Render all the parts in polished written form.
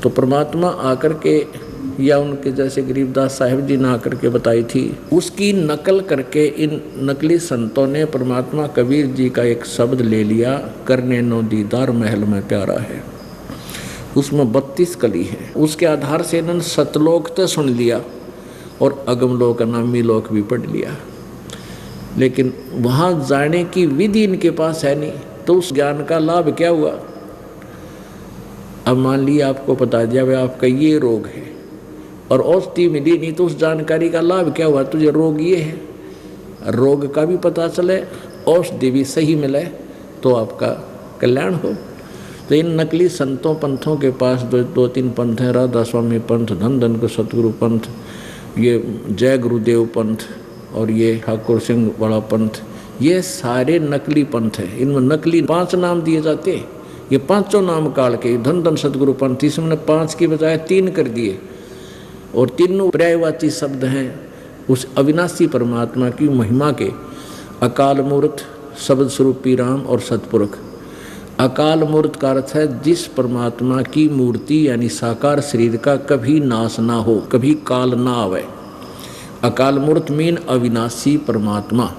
तो परमात्मा आकर के या उनके जैसे गरीबदास साहिब जी ने आकर के बताई थी, उसकी नकल करके इन नकली संतों ने परमात्मा कबीर जी का एक शब्द ले लिया, करने नो दीदार महल में प्यारा है। उसमें 32 कली है। उसके आधार से इन्होंने सतलोक तो सुन लिया और अगमलोक अनामी लोक भी पढ़ लिया, लेकिन वहाँ जाने की विधि इनके पास है नहीं। तो उस ज्ञान का लाभ क्या हुआ? अब मान लिया आपको बता दिया भाई आपका ये रोग है और औषधि मिली नहीं, तो उस जानकारी का लाभ क्या हुआ? तुझे रोग ये है, रोग का भी पता चले, औषधि भी सही मिले, तो आपका कल्याण हो। तो इन नकली संतों पंथों के पास दो तीन पंथ हैं, राधा स्वामी पंथ, धन धन को सतगुरु पंथ, ये जय गुरुदेव पंथ और ये ठाकुर सिंह वाला पंथ, ये सारे नकली पंथ हैं। इनमें नकली 5 नाम दिए जाते हैं। ये 5 नाम काल के धन धन सतगुरु पंथ, इसमें 5 की बजाय 3 कर दिए और तीनों पर्यायवाची शब्द हैं उस अविनाशी परमात्मा की महिमा के। अकाल मूर्त, शब्द स्वरूपी राम और सतपुरुष। अकाल मूर्त का अर्थ है जिस परमात्मा की मूर्ति यानी साकार शरीर का कभी नाश ना हो, कभी काल ना आवे। अकाल मूर्त मीन अविनाशी परमात्मा।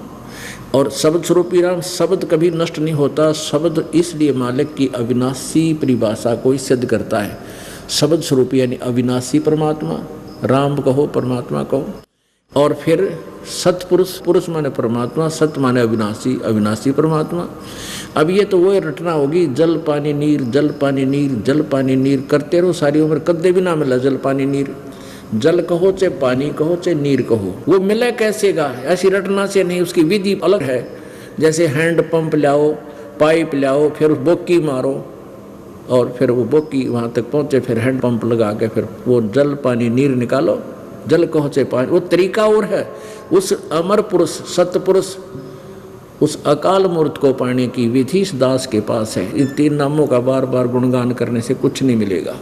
और शब्द स्वरूपी राम, शब्द कभी नष्ट नहीं होता। शब्द इसलिए मालिक की अविनाशी परिभाषा को ही सिद्ध करता है। शब्द स्वरूपी यानी अविनाशी परमात्मा, राम कहो परमात्मा कहो। और फिर सतपुरुष, पुरुष माने परमात्मा, सत माने अविनाशी, अविनाशी परमात्मा। अब ये तो वो रटना होगी, जल पानी नीर, जल पानी नीर, जल पानी नीर करते रहो सारी उम्र, कदे भी ना मिला जल पानी नीर। जल कहो चाहे पानी कहो चाहे नीर कहो, वो मिले कैसेगा? ऐसी रटना से नहीं, उसकी विधि अलग है। जैसे हैंड पंप लाओ, पाइप लाओ, फिर बोकी मारो और फिर वो बोकी वहाँ तक पहुँचे, फिर हैंड पंप लगा के फिर वो जल पानी नीर निकालो। जल कहो चाहे पानी, वो तरीका और है। उस अमर पुरुष, सतपुरुष, उस अकाल मूर्त को पाने की विधि इस दास के पास है। इन 3 नामों का बार बार गुणगान करने से कुछ नहीं मिलेगा।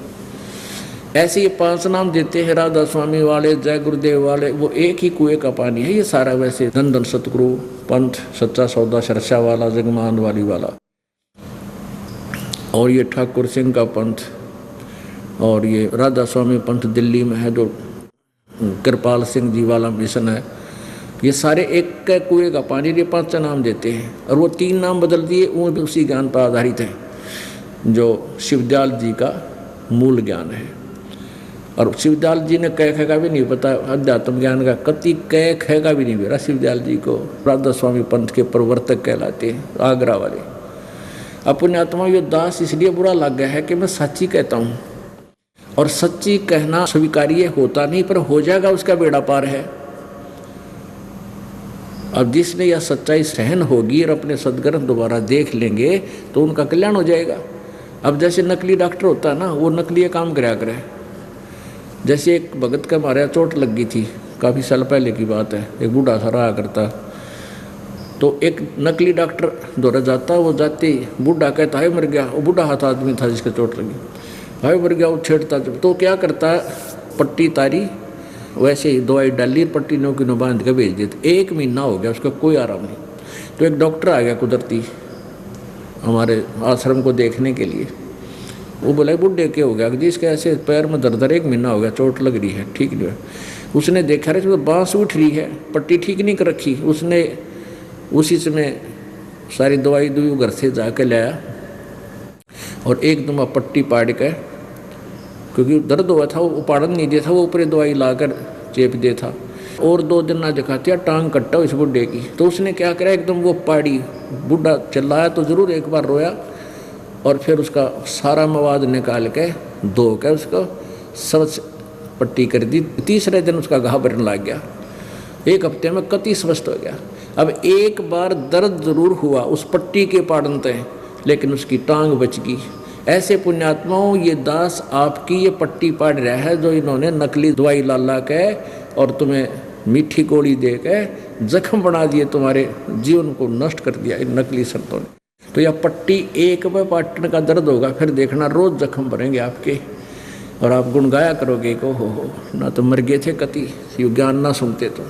ऐसे ये 5 नाम देते हैं, राधा स्वामी वाले, जय गुरुदेव वाले, वो एक ही कुएं का पानी है ये सारा। वैसे धन धन सतगुरु पंथ, सच्चा सौदा सरसा वाला, जगमान वाली वाला, और ये ठाकुर सिंह का पंथ, और ये राधा स्वामी पंथ दिल्ली में है जो कृपाल सिंह जी वाला मिशन है। ये सारे एक कुएं का पानी, ये 5 नाम देते हैं। और वो 3 नाम बदल दिए, वो भी उसी ज्ञान पर आधारित है जो शिवदयाल जी का मूल ज्ञान है। और शिवदयाल जी ने कह का भी नहीं पता, अध्यात्म ज्ञान का कति कह का भी नहीं मेरा। शिवदयाल जी को राधा स्वामी पंथ के प्रवर्तक कहलाते हैं, आगरा वाले। अपने आत्मा यो दास इसलिए बुरा लग गया है कि मैं सच्ची कहता हूँ, और सच्ची कहना स्वीकार्य होता नहीं, पर हो जाएगा उसका बेड़ा पार है। अब जिसने यह सच्चाई सहन होगी और अपने सदग्रंथ दोबारा देख लेंगे तो उनका कल्याण हो जाएगा। अब जैसे नकली डॉक्टर होता है ना, वो नकली काम कराया करे। जैसे एक भगत का मारा चोट लग गई थी, काफ़ी साल पहले की बात है, एक बूढ़ा सा रहा करता, तो एक नकली डॉक्टर दौरा जाता, वो जाते बूढ़ा कहता है मर गया। वो बूढ़ा हाथ आदमी था जिसका चोट लगी, भाई मर गया। वो छेड़ता, तो क्या करता, पट्टी तारी, वैसे ही दवाई डाली, पट्टी नौ की नौ बांध के भेज देते। 1 महीना हो गया, उसका कोई आराम नहीं। तो एक डॉक्टर आ गया कुदरती हमारे आश्रम को देखने के लिए। वो बोला बूढ़े क्या हो गया जी, इसके ऐसे पैर में दर्द, 1 महीना हो गया, चोट लग रही है, ठीक नहीं है। उसने देखा रहे तो बांस उठ रही है, पट्टी ठीक नहीं कर रखी। उसने उसी समय सारी दवाई घर से जाके लाया और एकदम पट्टी पाड़ के, क्योंकि दर्द हुआ था, वो पाड़न नहीं दिया था, वो ऊपर दवाई लाकर चेप दिया था। और 2 दिन ना दिखाती, टांग कट्टा इस बुढ़े की। तो उसने क्या करा, एकदम वो पाड़ी, बुढ़ा चिल्लाया तो जरूर, एक बार रोया, और फिर उसका सारा मवाद निकाल के धो के उसको स्वच्छ पट्टी कर दी। तीसरे दिन उसका घाव भरने लग गया, 1 हफ्ते में कति स्वस्थ हो गया। अब एक बार दर्द जरूर हुआ उस पट्टी के पाड़न तय, लेकिन उसकी टांग बच गई। ऐसे पुण्यात्माओं, ये दास आपकी ये पट्टी पाड़ रहा है जो इन्होंने नकली दवाई ला के और तुम्हें मीठी गोली दे के जख्म बना दिए, तुम्हारे जीवन को नष्ट कर दिया इन नकली संतों ने। तो यह पट्टी एक में पाटने का दर्द होगा, फिर देखना रोज जख्म भरेंगे आपके, और आप गुणगाया करोगे को हो ना तो मर गए थे कति, ये ज्ञान ना सुनते तो।